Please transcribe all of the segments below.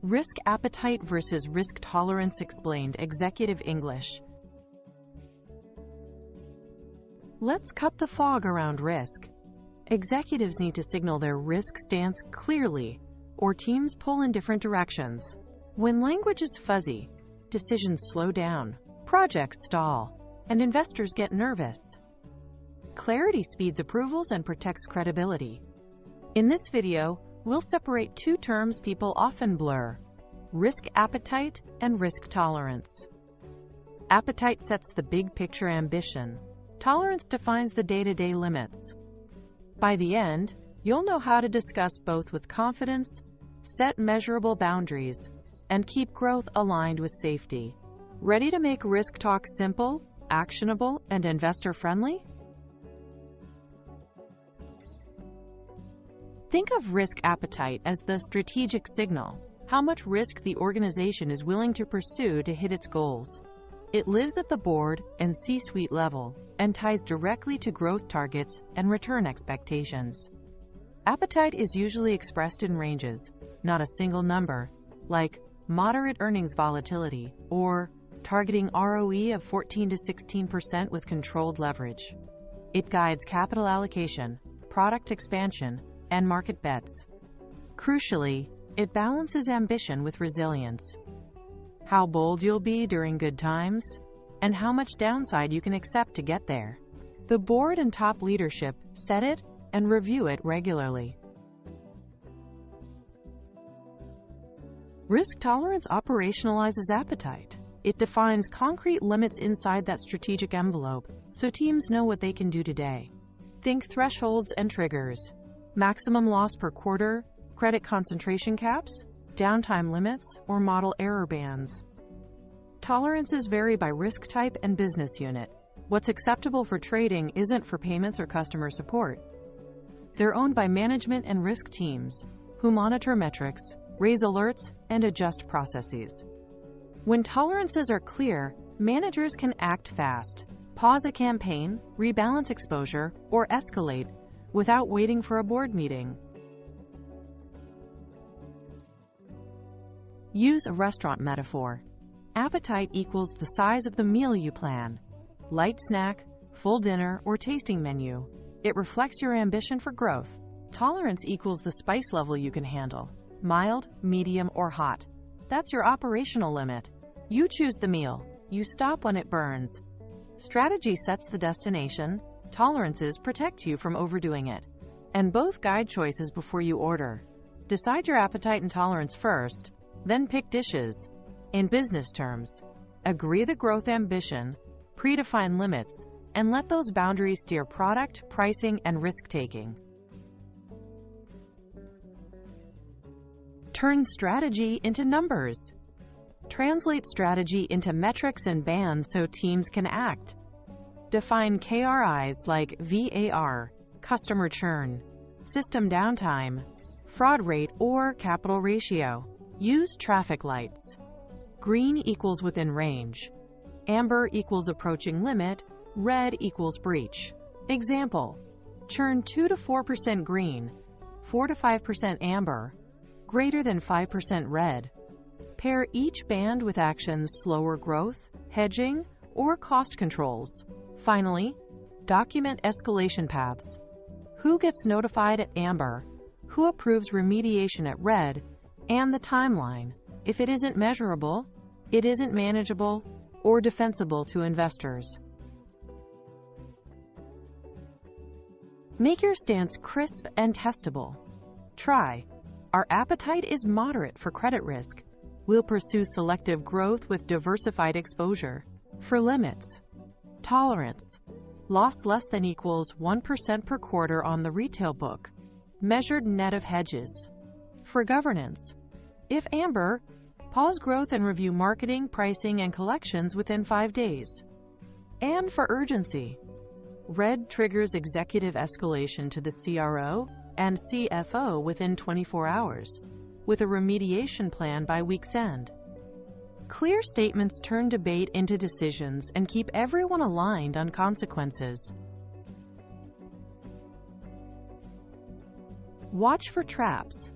Risk appetite versus risk tolerance explained. Executive English. Let's cut the fog around risk. Executives need to signal their risk stance clearly, or teams pull in different directions. When language is fuzzy, decisions slow down, projects stall, and investors get nervous. Clarity speeds approvals and protects credibility. In this video, we'll separate two terms people often blur: risk appetite and risk tolerance. Appetite sets the big picture ambition. Tolerance defines the day-to-day limits. By the end, you'll know how to discuss both with confidence, set measurable boundaries, and keep growth aligned with safety. Ready to make risk talk simple, actionable, and investor-friendly? Think of risk appetite as the strategic signal, how much risk the organization is willing to pursue to hit its goals. It lives at the board and C-suite level and ties directly to growth targets and return expectations. Appetite is usually expressed in ranges, not a single number, like moderate earnings volatility or targeting ROE of 14 to 16% with controlled leverage. It guides capital allocation, product expansion, and market bets. Crucially, it balances ambition with resilience. How bold you'll be during good times, and how much downside you can accept to get there. The board and top leadership set it and review it regularly. Risk tolerance operationalizes appetite. It defines concrete limits inside that strategic envelope, so teams know what they can do today. Think thresholds and triggers: maximum loss per quarter, credit concentration caps, downtime limits, or model error bands. Tolerances vary by risk type and business unit. What's acceptable for trading isn't for payments or customer support. They're owned by management and risk teams, who monitor metrics, raise alerts, and adjust processes. When tolerances are clear, managers can act fast, pause a campaign, rebalance exposure, or escalate without waiting for a board meeting. Use a restaurant metaphor. Appetite equals the size of the meal you plan. Light snack, full dinner, or tasting menu. It reflects your ambition for growth. Tolerance equals the spice level you can handle. Mild, medium, or hot. That's your operational limit. You choose the meal. You stop when it burns. Strategy sets the destination. Tolerances protect you from overdoing it. And both guide choices before you order. Decide your appetite and tolerance first, then pick dishes. In business terms, agree the growth ambition, predefine limits, and let those boundaries steer product, pricing, and risk-taking. Turn strategy into numbers. Translate strategy into metrics and bands so teams can act. Define KRIs like VAR, customer churn, system downtime, fraud rate, or capital ratio. Use traffic lights. Green equals within range. Amber equals approaching limit. Red equals breach. Example: churn 2 to 4% green, 4 to 5% amber, greater than 5% red. Pair each band with actions slower growth, hedging, or cost controls. Finally, document escalation paths. Who gets notified at amber? Who approves remediation at red? And the timeline. If it isn't measurable, it isn't manageable or defensible to investors. Make your stance crisp and testable. Try: our appetite is moderate for credit risk. We'll pursue selective growth with diversified exposure. For limits: tolerance: loss less than equals 1% per quarter on the retail book, measured net of hedges. For governance: if amber, pause growth and review marketing, pricing, and collections within 5 days. And for urgency: red triggers executive escalation to the CRO and CFO within 24 hours, with a remediation plan by week's end. Clear statements turn debate into decisions and keep everyone aligned on consequences. Watch for traps.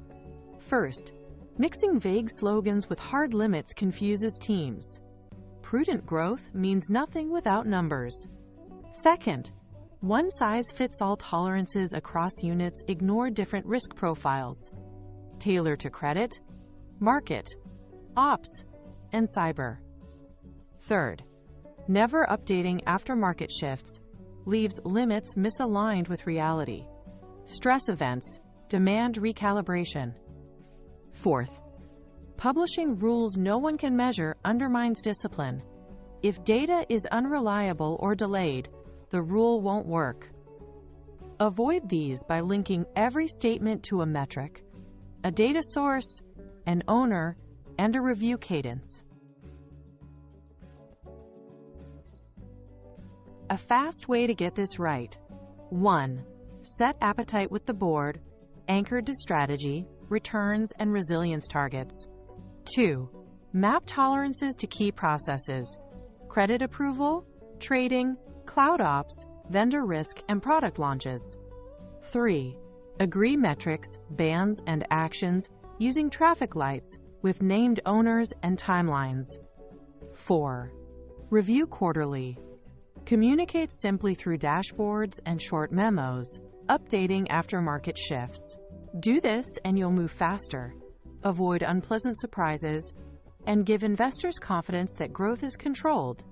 First, Mixing vague slogans with hard limits confuses teams. Prudent growth means nothing without numbers. Second, one-size-fits-all tolerances across units ignore different risk profiles. Tailor to credit, market, ops, and cyber. Third, never updating after market shifts leaves limits misaligned with reality. Stress events demand recalibration. Fourth, publishing rules no one can measure undermines discipline. If data is unreliable or delayed, the rule won't work. Avoid these by linking every statement to a metric, a data source, an owner, and a review cadence. A fast way to get this right. 1. Set appetite with the board, anchored to strategy, returns, and resilience targets. 2. Map tolerances to key processes: credit approval, trading, cloud ops, vendor risk, and product launches. 3. Agree metrics, bans, and actions using traffic lights with named owners and timelines. 4. Review quarterly. Communicate simply through dashboards and short memos, updating after market shifts. Do this and you'll move faster, avoid unpleasant surprises, and give investors confidence that growth is controlled,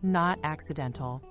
not accidental.